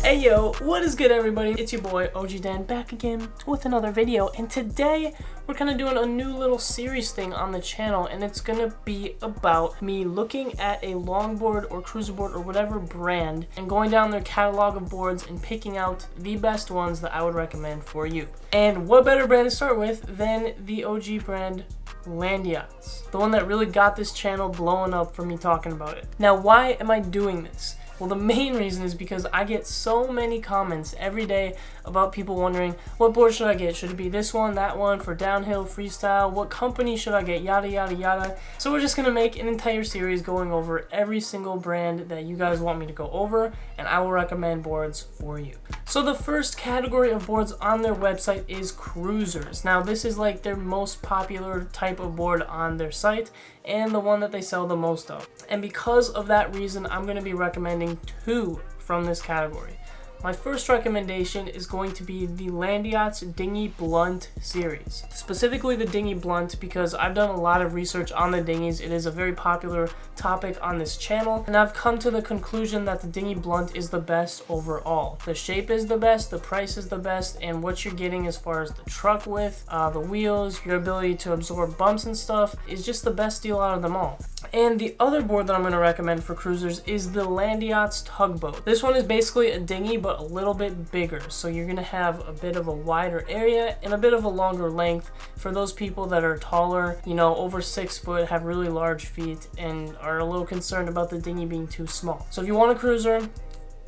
Hey yo, what is good everybody? It's your boy OG Dan back again with another video, and today we're kind of doing a new little series thing on the channel, and it's gonna be about me looking at a longboard or cruiser board or whatever brand and going down their catalog of boards and picking out the best ones that I would recommend for you. And what better brand to start with than the OG brand Landyachtz, the one that really got this channel blowing up for me talking about it. Now, why am I doing this? Well, the main reason is because I get so many comments every day about people wondering, what board should I get? Should it be this one, that one, for downhill, freestyle? What company should I get? Yada, yada, yada. So we're just going to make an entire series going over every single brand that you guys want me to go over, and I will recommend boards for you. So the first category of boards on their website is cruisers. Now, this is like their most popular type of board on their site, and the one that they sell the most of. And because of that reason, I'm going to be recommending two from this category. My first recommendation is going to be the Landyachtz Dinghy Blunt series. Specifically the Dinghy Blunt because I've done a lot of research on the dinghies. It is a very popular topic on this channel, and I've come to the conclusion that the Dinghy Blunt is the best overall. The shape is the best, the price is the best, and what you're getting as far as the truck width, the wheels, your ability to absorb bumps and stuff is just the best deal out of them all. And the other board that I'm going to recommend for cruisers is the Landyachtz Tugboat. This one is basically a dinghy but a little bit bigger, so you're going to have a bit of a wider area and a bit of a longer length for those people that are taller, you know, over 6 foot, have really large feet, and are a little concerned about the dinghy being too small. So if you want a cruiser,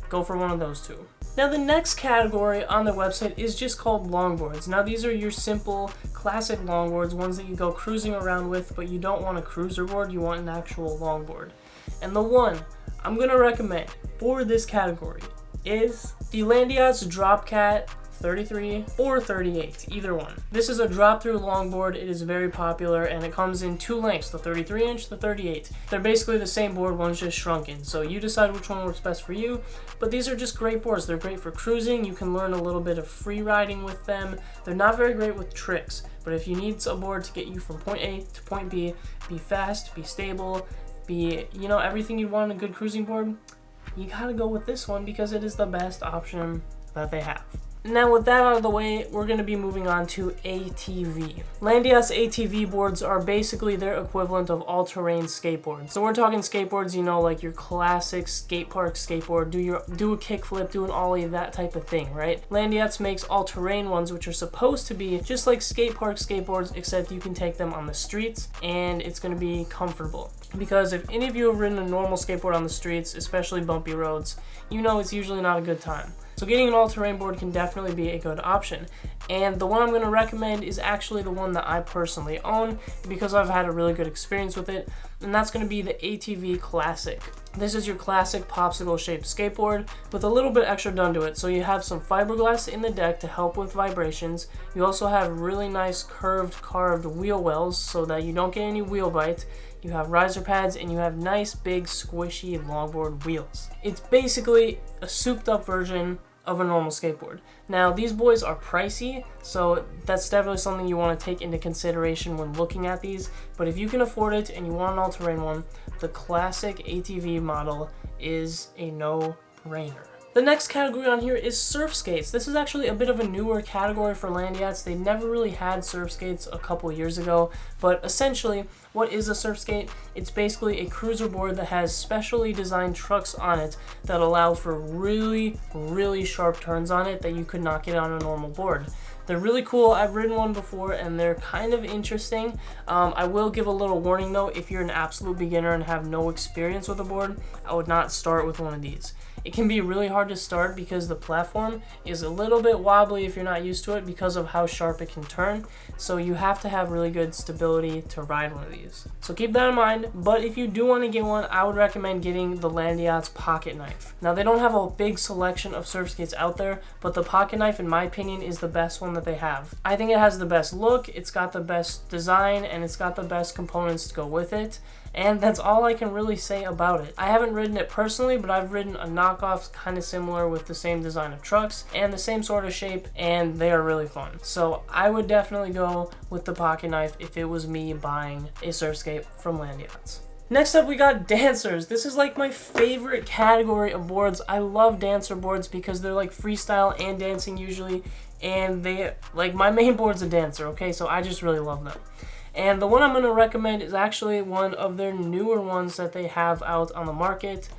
go for one of those two. Now the next category on their website is just called longboards. Now these are your simple classic longboards, ones that you go cruising around with, but you don't want a cruiser board, you want an actual longboard. And the one I'm going to recommend for this category is the Landyachtz Dropcat 33 or 38, either one. This is a drop-through longboard. It is very popular, and it comes in two lengths, the 33 inch, the 38. They're basically the same board, one's just shrunken, so you decide which one works best for you, but these are just great boards. They're great for cruising. You can learn a little bit of free riding with them. They're not very great with tricks, but if you need a board to get you from point A to point B, be fast, be stable, be, you know, everything you want in a good cruising board, you gotta go with this one because it is the best option that they have. Now with that out of the way, we're going to be moving on to ATV. Landyachtz ATV boards are basically their equivalent of all-terrain skateboards. So we're talking skateboards, you know, like your classic skate park skateboard, do a kickflip, do an ollie, that type of thing, right? Landyachtz makes all-terrain ones, which are supposed to be just like skate park skateboards, except you can take them on the streets and it's going to be comfortable. Because if any of you have ridden a normal skateboard on the streets, especially bumpy roads, you know it's usually not a good time. So getting an all-terrain board can definitely be a good option. And the one I'm going to recommend is actually the one that I personally own because I've had a really good experience with it, and that's going to be the ATV Classic. This is your classic popsicle-shaped skateboard with a little bit extra done to it. So you have some fiberglass in the deck to help with vibrations. You also have really nice carved wheel wells so that you don't get any wheel bite. You have riser pads, and you have nice, big, squishy longboard wheels. It's basically a souped-up version of a normal skateboard. Now, these boys are pricey, so that's definitely something you want to take into consideration when looking at these. But if you can afford it and you want an all-terrain one, the classic ATV model is a no-brainer. The next category on here is surf skates. This is actually a bit of a newer category for Landyachtz. They never really had surf skates a couple years ago, but essentially, what is a surf skate? It's basically a cruiser board that has specially designed trucks on it that allow for really, really sharp turns on it that you could not get on a normal board. They're really cool. I've ridden one before and they're kind of interesting. I will give a little warning though, if you're an absolute beginner and have no experience with a board, I would not start with one of these. It can be really hard to start because the platform is a little bit wobbly if you're not used to it because of how sharp it can turn. So you have to have really good stability to ride one of these. So keep that in mind, but if you do want to get one, I would recommend getting the Landyachtz Pocket Knife. Now they don't have a big selection of surf skates out there, but the Pocket Knife in my opinion is the best one that they have. I think it has the best look, it's got the best design, and it's got the best components to go with it. And that's all I can really say about it. I haven't ridden it personally, but I've ridden a knockoff kind of similar with the same design of trucks and the same sort of shape, and they are really fun. So I would definitely go with the Pocket Knife if it was me buying a Surfskate from Landyachtz. Next up, we got dancers. This is like my favorite category of boards. I love dancer boards because they're like freestyle and dancing usually, and they, like, my main board's a dancer, okay? So I just really love them. And the one I'm going to recommend is actually one of their newer ones that they have out on the market,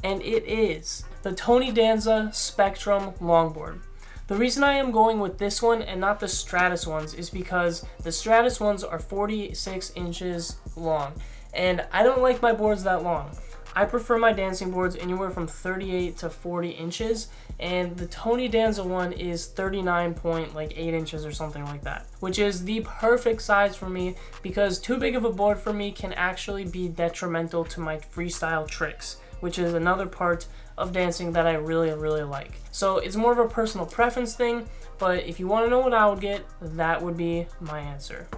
and it is the Tony Danza Spectrum Longboard. The reason I am going with this one and not the Stratus ones is because the Stratus ones are 46 inches long, and I don't like my boards that long. I prefer my dancing boards anywhere from 38 to 40 inches, and the Tony Danza one is 39.8 inches or something like that, which is the perfect size for me because too big of a board for me can actually be detrimental to my freestyle tricks, which is another part of dancing that I really like. So it's more of a personal preference thing, but if you want to know what I would get, that would be my answer.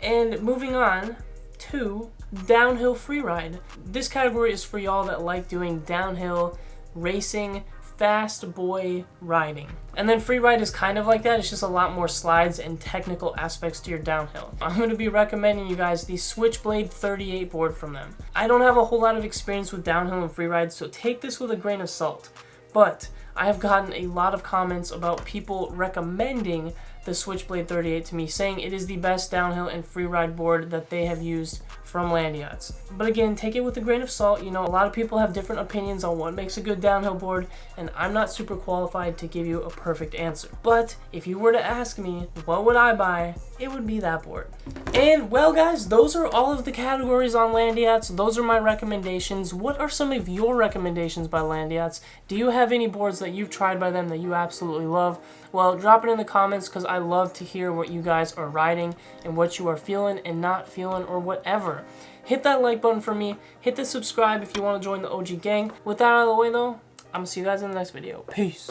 And moving on to downhill freeride. This category is for y'all that like doing downhill racing, fast boy riding. And then freeride is kind of like that, it's just a lot more slides and technical aspects to your downhill. I'm going to be recommending you guys the Switchblade 38 board from them. I don't have a whole lot of experience with downhill and freeride, so take this with a grain of salt. But I have gotten a lot of comments about people recommending the Switchblade 38 to me, saying it is the best downhill and freeride board that they have used from Landyachtz. But again, take it with a grain of salt. You know, a lot of people have different opinions on what makes a good downhill board, and I'm not super qualified to give you a perfect answer. But if you were to ask me, what would I buy? It would be that board. And well guys, those are all of the categories on Landyachtz. Those are my recommendations. What are some of your recommendations by Landyachtz? Do you have any boards that you've tried by them that you absolutely love? Well, drop it in the comments because I love to hear what you guys are riding and what you are feeling and not feeling or whatever. Hit that like button for me. Hit the subscribe if you want to join the OG gang. With that out of the way though, I'm going to see you guys in the next video. Peace.